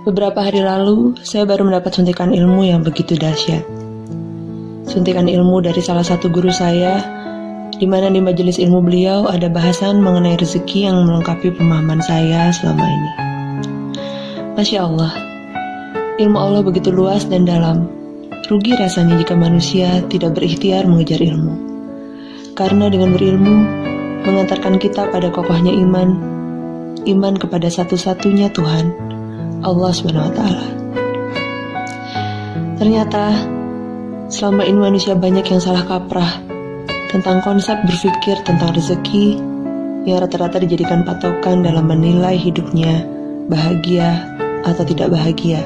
Beberapa hari lalu, saya baru mendapat suntikan ilmu yang begitu dahsyat. Suntikan ilmu dari salah satu guru saya, di mana di majelis ilmu beliau ada bahasan mengenai rezeki yang melengkapi pemahaman saya selama ini. Masya Allah, ilmu Allah begitu luas dan dalam. Rugi rasanya jika manusia tidak berikhtiar mengejar ilmu. Karena dengan berilmu, mengantarkan kita pada kokohnya iman kepada satu-satunya Tuhan, Allah SWT. Ternyata, selama ini manusia banyak yang salah kaprah tentang konsep berpikir tentang rezeki yang rata-rata dijadikan patokan dalam menilai hidupnya bahagia atau tidak bahagia.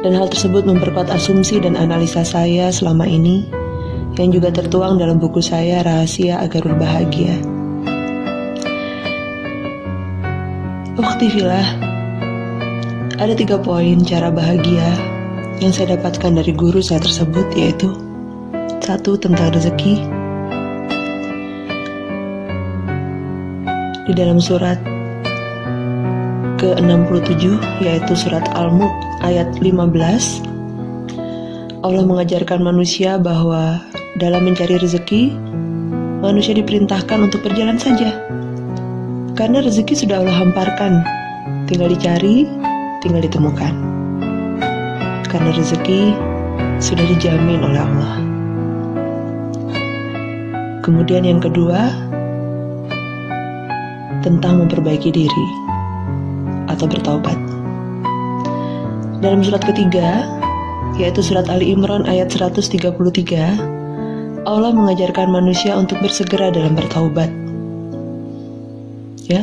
Dan hal tersebut memperkuat asumsi dan analisa saya selama ini yang juga tertuang dalam buku saya Rahasia Agar Berbahagia. Ukhtifillah, ada 3 poin cara bahagia yang saya dapatkan dari guru saya tersebut, yaitu 1. Tentang rezeki. Di dalam surat ke-67, yaitu surat Al-Mulk ayat 15, Allah mengajarkan manusia bahwa dalam mencari rezeki, manusia diperintahkan untuk berjalan saja. Karena rezeki sudah Allah hamparkan, tinggal dicari, tinggal ditemukan. Karena rezeki sudah dijamin oleh Allah. Kemudian yang kedua, tentang memperbaiki diri atau bertaubat. Dalam surat ketiga, yaitu surat Ali Imran ayat 133, Allah mengajarkan manusia untuk bersegera dalam bertaubat. Ya,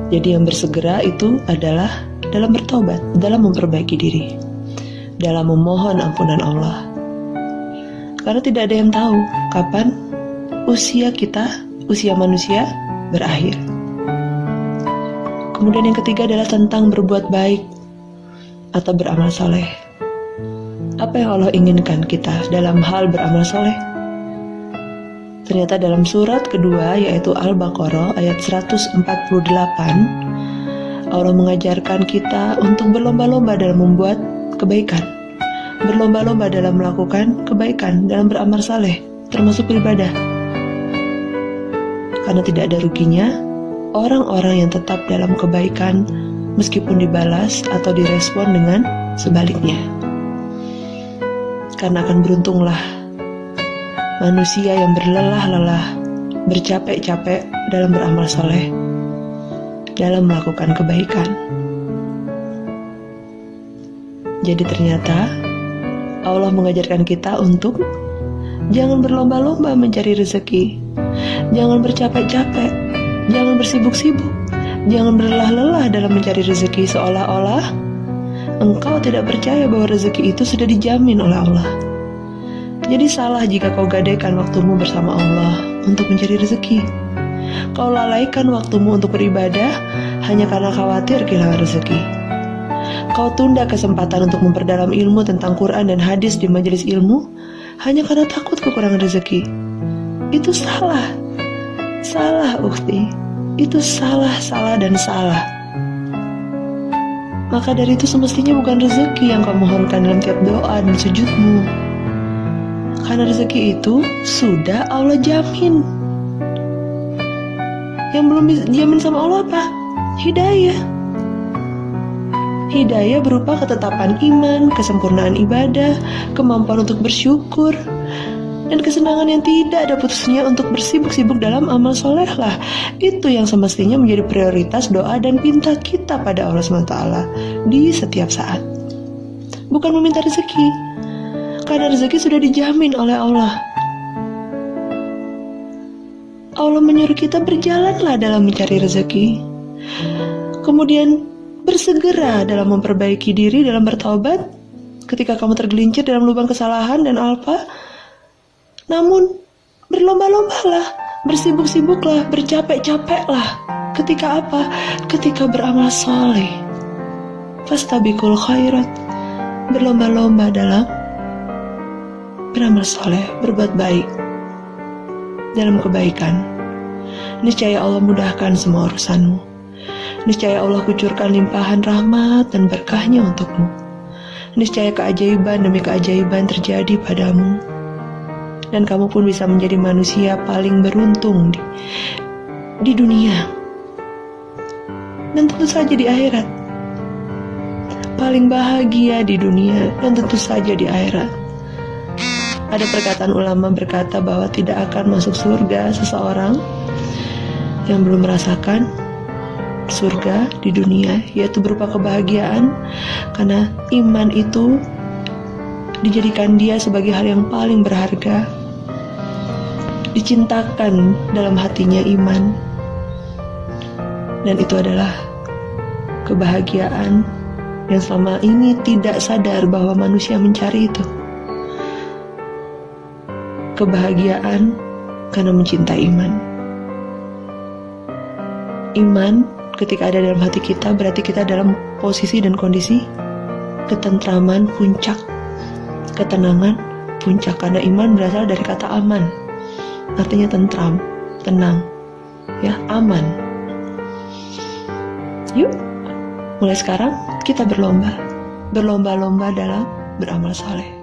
jadi yang bersegera itu adalah dalam bertaubat, dalam memperbaiki diri, dalam memohon ampunan Allah. Karena tidak ada yang tahu kapan usia manusia berakhir. Kemudian yang ketiga adalah tentang berbuat baik atau beramal soleh. Apa yang Allah inginkan kita dalam hal beramal soleh? Ternyata dalam surat kedua, yaitu Al-Baqarah ayat 148, Allah mengajarkan kita untuk berlomba-lomba dalam membuat kebaikan, berlomba-lomba dalam melakukan kebaikan, dalam beramal saleh, termasuk beribadah. Karena tidak ada ruginya orang-orang yang tetap dalam kebaikan meskipun dibalas atau direspon dengan sebaliknya. Karena akan beruntunglah manusia yang berlelah-lelah, bercapek-capek dalam beramal soleh, dalam melakukan kebaikan. Jadi ternyata Allah mengajarkan kita untuk jangan berlomba-lomba mencari rezeki, jangan bercapek-capek, jangan bersibuk-sibuk, jangan berlelah-lelah dalam mencari rezeki seolah-olah engkau tidak percaya bahwa rezeki itu sudah dijamin oleh Allah. Jadi salah jika kau gadaikan waktumu bersama Allah untuk mencari rezeki. Kau lalaikan waktumu untuk beribadah hanya karena khawatir kehilangan rezeki. Kau tunda kesempatan untuk memperdalam ilmu tentang Quran dan hadis di majelis ilmu hanya karena takut kekurangan rezeki. Itu salah. Salah, ukhti. Itu salah dan salah. Maka dari itu semestinya bukan rezeki yang kau mohonkan dalam tiap doa dan sujudmu. Karena rezeki itu sudah Allah jamin. Yang belum dijamin sama Allah apa? Hidayah. Hidayah berupa ketetapan iman, kesempurnaan ibadah, kemampuan untuk bersyukur, dan kesenangan yang tidak ada putusnya untuk bersibuk-sibuk dalam amal soleh lah. Itu yang semestinya menjadi prioritas doa dan pinta kita pada Allah SWT di setiap saat. Bukan meminta rezeki, karena rezeki sudah dijamin oleh Allah. Allah menyuruh kita berjalanlah dalam mencari rezeki. Kemudian bersegera dalam memperbaiki diri, dalam bertaubat ketika kamu tergelincir dalam lubang kesalahan dan alpa. Namun berlomba-lombalah, bersibuk-sibuklah, bercapek-capeklah. Ketika apa? Ketika beramal soleh. Fastabiqul khairat. Berlomba-lomba dalam beramal soleh, berbuat baik, dalam kebaikan. Niscaya Allah mudahkan semua urusanmu. Niscaya Allah kucurkan limpahan rahmat dan berkahnya untukmu. Niscaya keajaiban demi keajaiban terjadi padamu. Dan kamu pun bisa menjadi manusia paling beruntung di dunia. Dan tentu saja di akhirat. Paling bahagia di dunia dan tentu saja di akhirat. Ada perkataan ulama berkata bahwa tidak akan masuk surga seseorang yang belum merasakan surga di dunia, yaitu berupa kebahagiaan, karena iman itu dijadikan dia sebagai hal yang paling berharga, dicintakan dalam hatinya iman, dan itu adalah kebahagiaan yang selama ini tidak sadar bahwa manusia mencari itu. Kebahagiaan karena mencintai iman. Iman ketika ada dalam hati kita berarti kita dalam posisi dan kondisi ketentraman puncak, ketenangan puncak, karena iman berasal dari kata aman, artinya tentram, tenang, ya, aman. Yuk, mulai sekarang kita berlomba-lomba dalam beramal saleh.